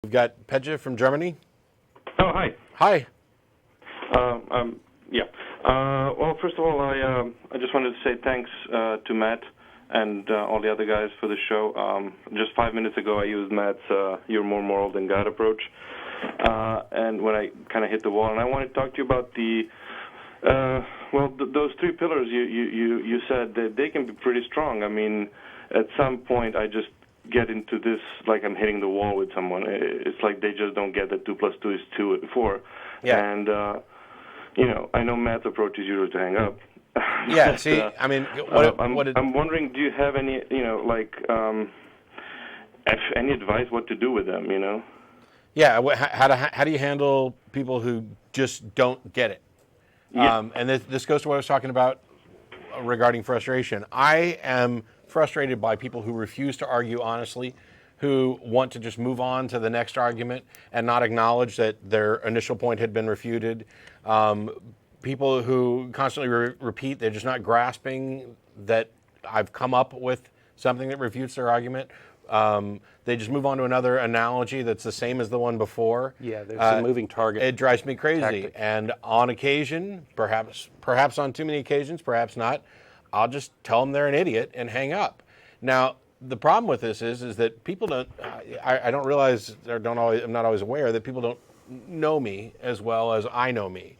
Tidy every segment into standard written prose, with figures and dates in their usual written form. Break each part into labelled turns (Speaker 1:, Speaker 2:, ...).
Speaker 1: We've got Pedja from Germany.
Speaker 2: Oh, hi.
Speaker 1: Hi.
Speaker 2: Yeah. Well, first of all, I just wanted to say thanks to Matt and all the other guys for the show. Just 5 minutes ago, I used Matt's "You're more moral than God" approach, and when I kind of hit the wall, and I want to talk to you about those three pillars you said that they can be pretty strong. I mean, at some point, I just get into this like I'm hitting the wall with someone. It's like they just don't get that 2 + 2 is 4.
Speaker 1: Yeah.
Speaker 2: And I know Matt's approach is usually to hang up.
Speaker 1: Yeah.
Speaker 2: But,
Speaker 1: see, I mean,
Speaker 2: I'm wondering, do you have any, any advice what to do with them?
Speaker 1: Yeah. How do you handle people who just don't get it?
Speaker 2: Yeah.
Speaker 1: And this goes to what I was talking about regarding frustration. I am frustrated by people who refuse to argue honestly, who want to just move on to the next argument and not acknowledge that their initial point had been refuted. People who constantly repeat, they're just not grasping that I've come up with something that refutes their argument. They just move on to another analogy that's the same as the one before.
Speaker 3: Yeah, there's a moving target.
Speaker 1: It drives me crazy.
Speaker 3: Tactic. And
Speaker 1: on occasion, perhaps on too many occasions, perhaps not, I'll just tell them they're an idiot and hang up. Now, the problem with this is that people don't. I don't realize, or don't always. I'm not always aware that people don't know me as well as I know me,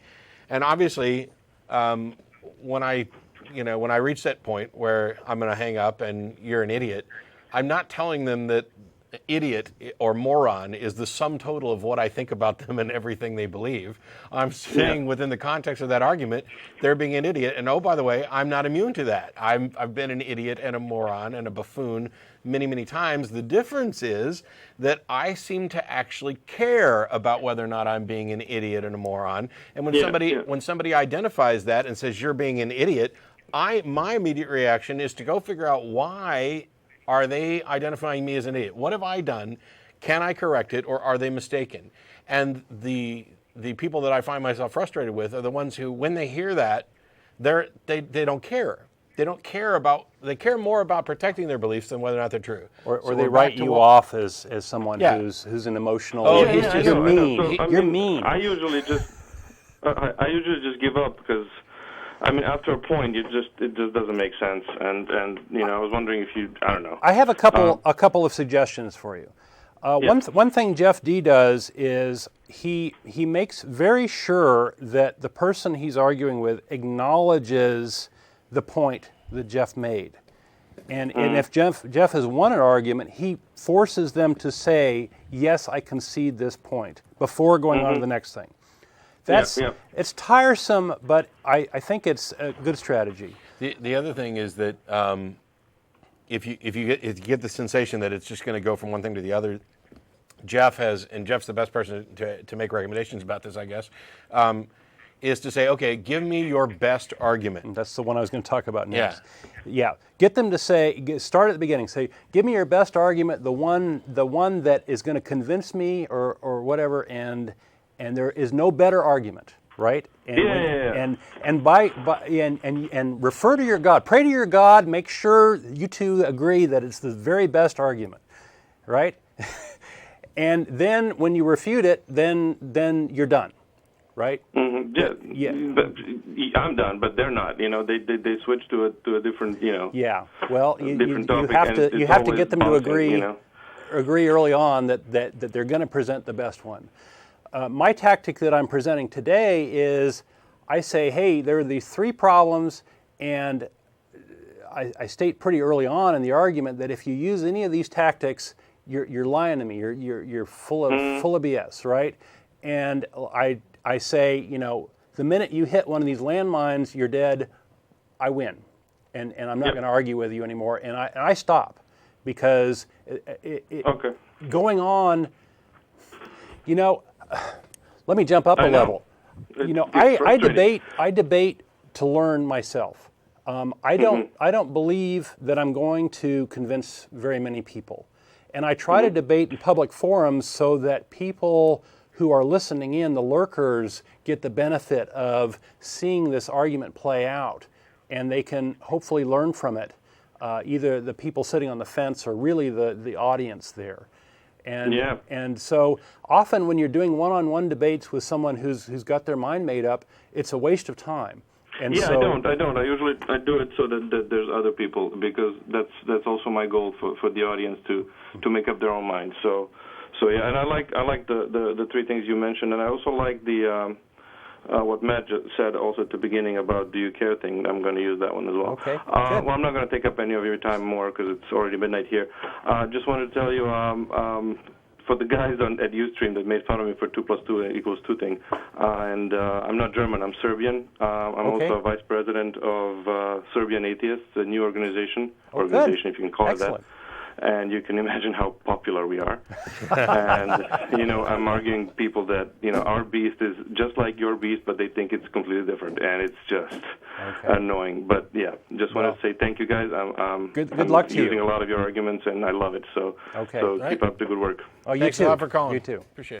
Speaker 1: and obviously, when I reach that point where I'm going to hang up and you're an idiot, I'm not telling them that idiot or moron is the sum total of what I think about them and everything they believe. I'm saying within the context of that argument, they're being an idiot. And oh, by the way, I'm not immune to that. I've been an idiot and a moron and a buffoon many, many times. The difference is that I seem to actually care about whether or not I'm being an idiot and a moron. And when somebody identifies that and says you're being an idiot, my immediate reaction is to go figure out why are they identifying me as an idiot? What have I done? Can I correct it, or are they mistaken? And the people that I find myself frustrated with are the ones who, when they hear that, they don't care. They care more about protecting their beliefs than whether or not they're true.
Speaker 3: Or they write you off as someone who's an emotional. You're mean. You're mean.
Speaker 2: I usually just give up because, I mean, after a point, it just doesn't make sense, and I was wondering if I don't know.
Speaker 3: I have a couple of suggestions for you. One thing Jeff D does is he makes very sure that the person he's arguing with acknowledges the point that Jeff made, and if Jeff has won an argument, he forces them to say, "Yes, I concede this point," before going on to the next thing. It's tiresome, but I think it's a good strategy.
Speaker 1: The other thing is that if you get the sensation that it's just going to go from one thing to the other, Jeff's the best person to make recommendations about this, I guess, is to say, okay, give me your best argument.
Speaker 3: That's the one I was going to talk about next. Yeah. Get them to start at the beginning. Say, give me your best argument, the one that is going to convince me or whatever, and there is no better argument, right? And and refer to your God. Pray to your God. Make sure you two agree that it's the very best argument, right? And then when you refute it, then you're done, right?
Speaker 2: Mm-hmm. Yeah. But I'm done, but they're not. They switch to a different.
Speaker 3: Yeah. Well,
Speaker 2: different topic,
Speaker 3: you have to get them to agree early on that they're going to present the best one. My tactic that I'm presenting today is I say, hey, there are these three problems, and I state pretty early on in the argument that if you use any of these tactics, you're lying to me. You're full of BS, right? And I say, the minute you hit one of these landmines, you're dead. I win, and I'm not going to argue with you anymore. And I stop because going on, let me jump up a level. I debate to learn myself. I don't believe that I'm going to convince very many people, and I try to debate in public forums so that people who are listening in, the lurkers, get the benefit of seeing this argument play out, and they can hopefully learn from it, either the people sitting on the fence or really the audience there. And so often when you're doing one-on-one debates with someone who's got their mind made up, it's a waste of time. And
Speaker 2: yeah,
Speaker 3: so,
Speaker 2: I don't. I usually do it so that there's other people, because that's also my goal for the audience to make up their own mind. So yeah, and I like the three things you mentioned, and I also like the what Matt just said also at the beginning about do you care thing. I'm going to use that one as well.
Speaker 3: Okay.
Speaker 2: Well, I'm not going to take up any of your time more because it's already midnight here. Just wanted to tell you. For the guys at Ustream that made fun of me for 2 + 2 = 2 thing, and I'm not German, I'm Serbian. I'm also a vice president of Serbian Atheists, a new organization, if you can call it that. And you can imagine how popular we are. And, I'm arguing people that, our beast is just like your beast, but they think it's completely different. And it's just annoying. But, yeah, just want to say thank you, guys. I'm
Speaker 3: good luck to you.
Speaker 2: using a lot of your arguments, and I love it. So keep up the good work.
Speaker 3: Oh, you
Speaker 1: Thanks
Speaker 3: too.
Speaker 1: a lot for calling.
Speaker 3: You too.
Speaker 1: Appreciate it.